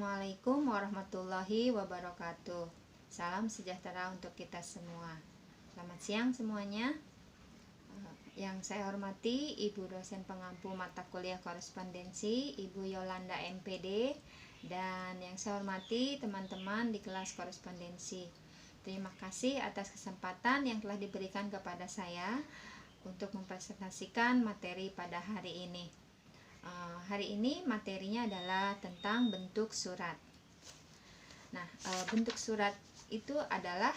Assalamualaikum warahmatullahi wabarakatuh. Salam sejahtera untuk kita semua. Selamat siang semuanya. Yang saya hormati Ibu dosen pengampu mata kuliah korespondensi, Ibu Yolanda MPD, dan yang saya hormati teman-teman di kelas korespondensi. Terima kasih atas kesempatan yang telah diberikan kepada saya untuk mempresentasikan materi pada hari ini. Hari ini materinya adalah tentang bentuk surat. Nah, bentuk surat itu adalah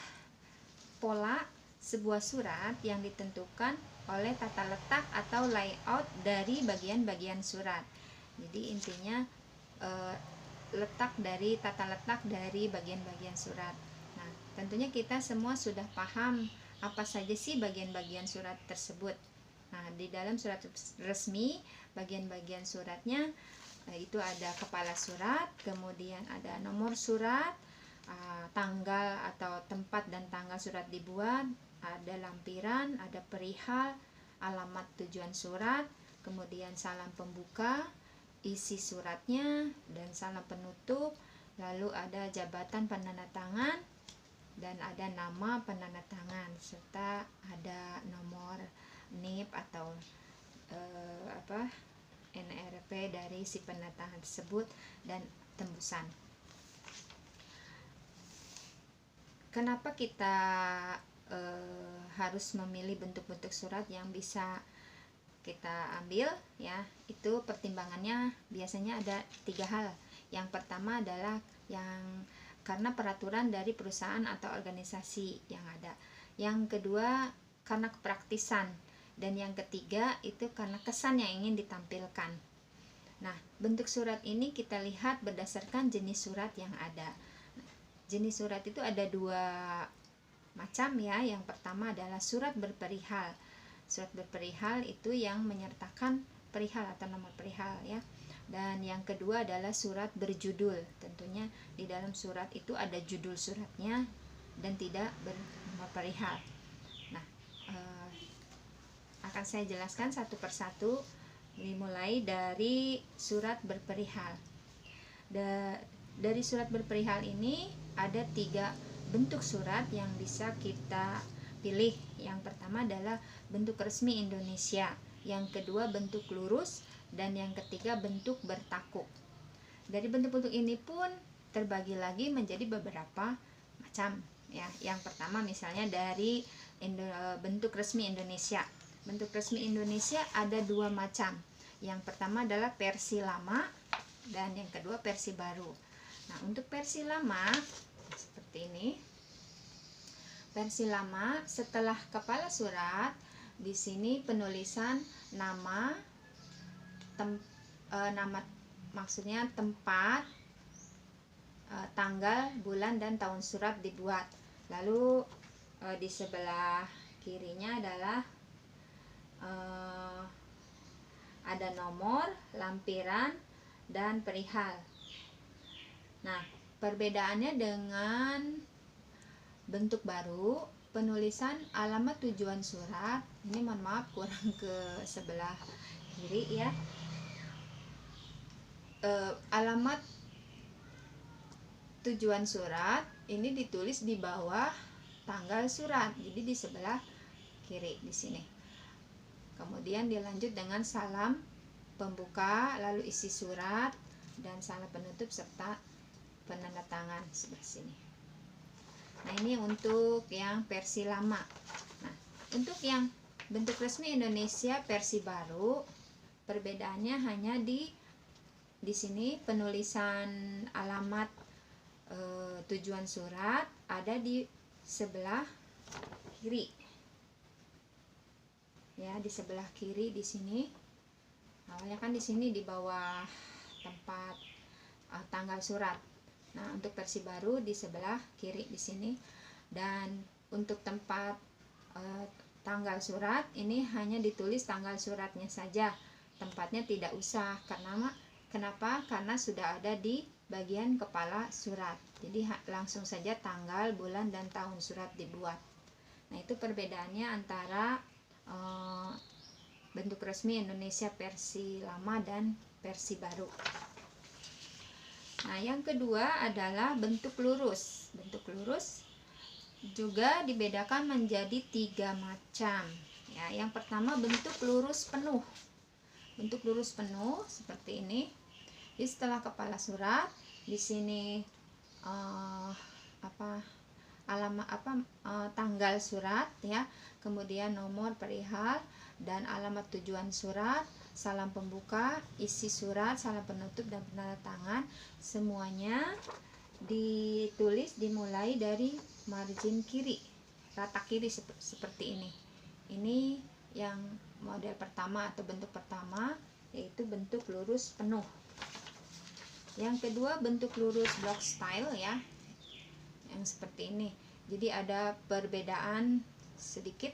pola sebuah surat yang ditentukan oleh tata letak atau layout dari bagian-bagian surat. Jadi intinya tata letak dari bagian-bagian surat. Nah, tentunya kita semua sudah paham apa saja sih bagian-bagian surat tersebut. Nah, di dalam surat resmi, bagian-bagian suratnya itu ada kepala surat, kemudian ada nomor surat, tanggal atau tempat dan tanggal surat dibuat, ada lampiran, ada perihal, alamat tujuan surat, kemudian salam pembuka, isi suratnya, dan salam penutup, lalu ada jabatan penandatangan, dan ada nama penandatangan, serta ada nomor NIP atau NRP dari si penandatangan tersebut dan tembusan. Kenapa kita harus memilih bentuk-bentuk surat yang bisa kita ambil ya? Itu pertimbangannya biasanya ada 3 hal. Yang pertama adalah karena peraturan dari perusahaan atau organisasi yang ada. Yang kedua karena kepraktisan. Dan yang ketiga itu karena kesan yang ingin ditampilkan. Nah, bentuk surat ini kita lihat berdasarkan jenis surat yang ada. Jenis surat itu ada 2 macam ya. Yang pertama adalah surat berperihal. Surat berperihal itu yang menyertakan perihal atau nomor perihal ya. Dan yang kedua adalah surat berjudul. Tentunya di dalam surat itu ada judul suratnya dan tidak bernomor perihal. Nah, akan saya jelaskan satu persatu, dimulai dari surat berperihal. Dari surat berperihal ini ada 3 bentuk surat yang bisa kita pilih. Yang pertama adalah bentuk resmi Indonesia, yang kedua bentuk lurus, dan yang ketiga bentuk bertakuk. Dari bentuk-bentuk ini pun terbagi lagi menjadi beberapa macam ya. Yang pertama misalnya dari bentuk resmi Indonesia. Bentuk resmi Indonesia ada 2 macam. Yang pertama adalah versi lama dan yang kedua versi baru. Nah, untuk versi lama seperti ini. Versi lama setelah kepala surat di sini penulisan nama maksudnya tempat, tanggal, bulan dan tahun surat dibuat. Lalu di sebelah kirinya adalah ada nomor, lampiran, dan perihal. Nah, perbedaannya dengan bentuk baru, penulisan alamat tujuan surat, ini mohon maaf kurang ke sebelah kiri ya. Alamat tujuan surat ini ditulis di bawah tanggal surat, jadi di sebelah kiri di sini. Kemudian dilanjut dengan salam pembuka, lalu isi surat, dan salam penutup serta penandatangan sebelah sini. Nah, ini untuk yang versi lama. Nah, untuk yang bentuk resmi Indonesia versi baru, perbedaannya hanya di sini penulisan alamat tujuan surat ada di sebelah kiri. Ya, di sebelah kiri di sini. Awalnya kan di sini di bawah tempat tanggal surat. Nah, untuk versi baru di sebelah kiri di sini. Dan untuk tempat tanggal surat ini hanya ditulis tanggal suratnya saja. Tempatnya tidak usah. Kenapa? Karena sudah ada di bagian kepala surat. Jadi langsung saja tanggal, bulan dan tahun surat dibuat. Nah, itu perbedaannya antara bentuk resmi Indonesia versi lama dan versi baru. Nah, yang kedua adalah bentuk lurus. Bentuk lurus juga dibedakan menjadi 3 macam. Ya, yang pertama bentuk lurus penuh. Bentuk lurus penuh seperti ini. Jadi setelah kepala surat, di sini tanggal surat ya, kemudian nomor perihal dan alamat tujuan surat, salam pembuka, isi surat, salam penutup dan penanda tangan, semuanya ditulis dimulai dari margin kiri, rata kiri seperti ini. Ini yang model pertama atau bentuk pertama, yaitu bentuk lurus penuh. Yang kedua bentuk lurus block style ya, yang seperti ini. Jadi ada perbedaan sedikit,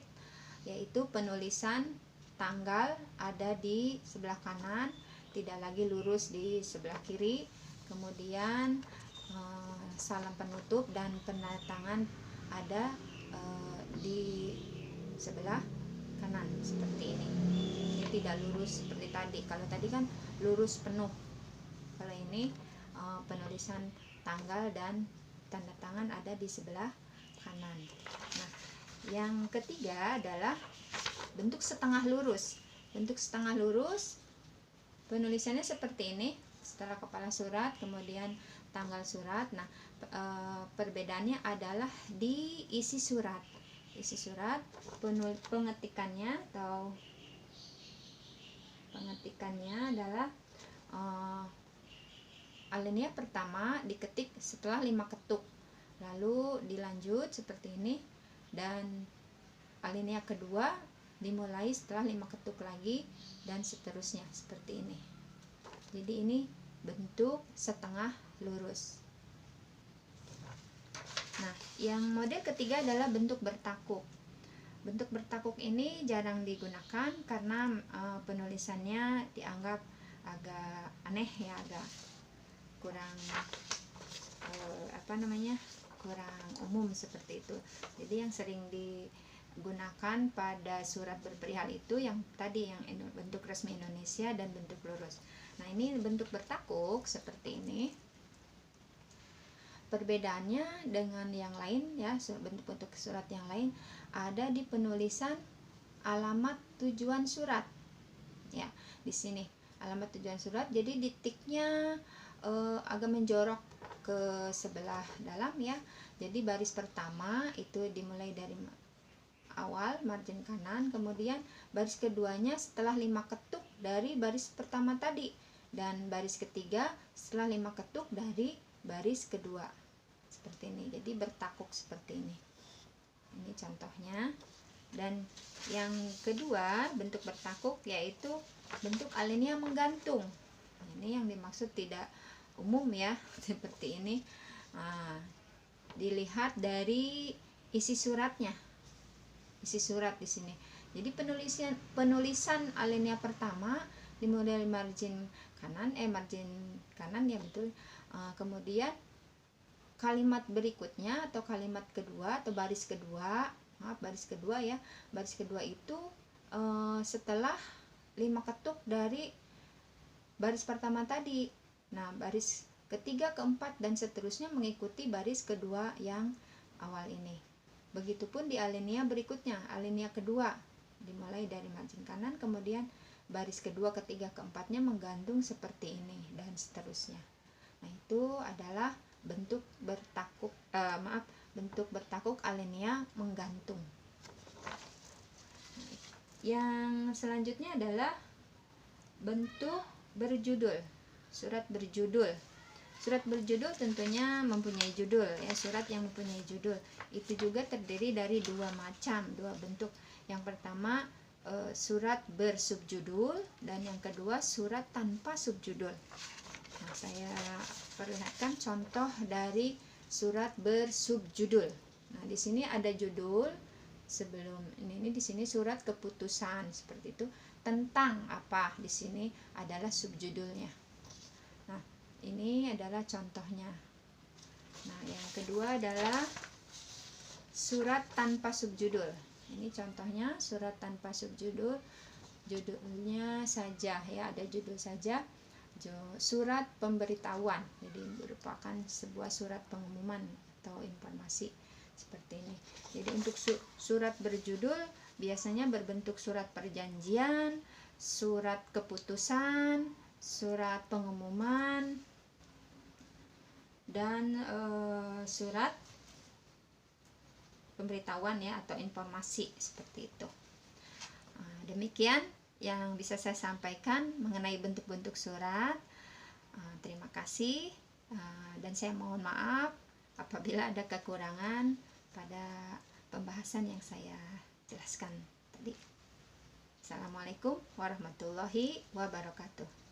yaitu penulisan tanggal ada di sebelah kanan, tidak lagi lurus di sebelah kiri. Kemudian salam penutup dan penanda tangan ada di sebelah kanan seperti ini. Ini tidak lurus seperti tadi. Kalau tadi kan lurus penuh. Kalau ini penulisan tanggal dan tanda tangan ada di sebelah kanan. Nah, yang ketiga adalah bentuk setengah lurus. Bentuk setengah lurus penulisannya seperti ini. Setelah kepala surat, kemudian tanggal surat. Nah, perbedaannya adalah di isi surat. Isi surat pengetikannya adalah alinea pertama diketik setelah 5 ketuk, lalu dilanjut seperti ini, dan alinea kedua dimulai setelah 5 ketuk lagi, dan seterusnya seperti ini. Jadi ini bentuk setengah lurus. Nah, yang model ketiga adalah bentuk bertakuk. Bentuk bertakuk ini jarang digunakan karena penulisannya dianggap agak aneh ya, agak kurang kurang umum seperti itu. Jadi yang sering digunakan pada surat berperihal itu yang tadi, yang bentuk resmi Indonesia dan bentuk lurus. Nah, ini bentuk bertakuk seperti ini. Perbedaannya dengan yang lain ya, bentuk-bentuk surat yang lain ada di penulisan alamat tujuan surat. Ya, di sini alamat tujuan surat. Jadi titiknya agak menjorok ke sebelah dalam ya. Jadi baris pertama itu dimulai dari awal margin kanan, kemudian baris keduanya setelah 5 ketuk dari baris pertama tadi, dan baris ketiga setelah 5 ketuk dari baris kedua. Seperti ini. Jadi bertakuk seperti ini. Ini contohnya. Dan yang kedua bentuk bertakuk yaitu bentuk alinea menggantung. Ini yang dimaksud tidak umum ya, seperti ini. Nah, dilihat dari isi suratnya. Isi surat di sini. Jadi penulisan alinea pertama dimulai dari margin kanan ya, betul. Kemudian kalimat berikutnya atau kalimat kedua atau baris kedua ya, baris kedua itu setelah 5 ketuk dari baris pertama tadi. Nah, baris ketiga, keempat dan seterusnya mengikuti baris kedua yang awal ini. Begitupun di alinea berikutnya, alinea kedua dimulai dari margin kanan, kemudian baris kedua, ketiga, keempatnya menggantung seperti ini dan seterusnya. Nah, itu adalah bentuk bertakuk alinea menggantung. Yang selanjutnya adalah bentuk berjudul, surat berjudul. Surat berjudul tentunya mempunyai judul ya, surat yang mempunyai judul itu juga terdiri dari dua bentuk. Yang pertama surat bersubjudul, dan yang kedua surat tanpa subjudul. Nah, saya perlihatkan contoh dari surat bersubjudul. Nah, di sini ada judul sebelum ini di sini surat keputusan seperti itu, tentang apa di sini adalah subjudulnya. Nah, ini adalah contohnya. Nah, yang kedua adalah surat tanpa subjudul. Ini contohnya surat tanpa subjudul, judulnya saja ya, ada judul saja. surat pemberitahuan, jadi merupakan sebuah surat pengumuman atau informasi seperti ini. Jadi untuk surat berjudul biasanya berbentuk surat perjanjian, surat keputusan, surat pengumuman, dan surat pemberitahuan ya, atau informasi seperti itu. Demikian yang bisa saya sampaikan mengenai bentuk-bentuk surat. Terima kasih, dan saya mohon maaf apabila ada kekurangan pada pembahasan yang saya jelaskan tadi. Assalamualaikum warahmatullahi wabarakatuh.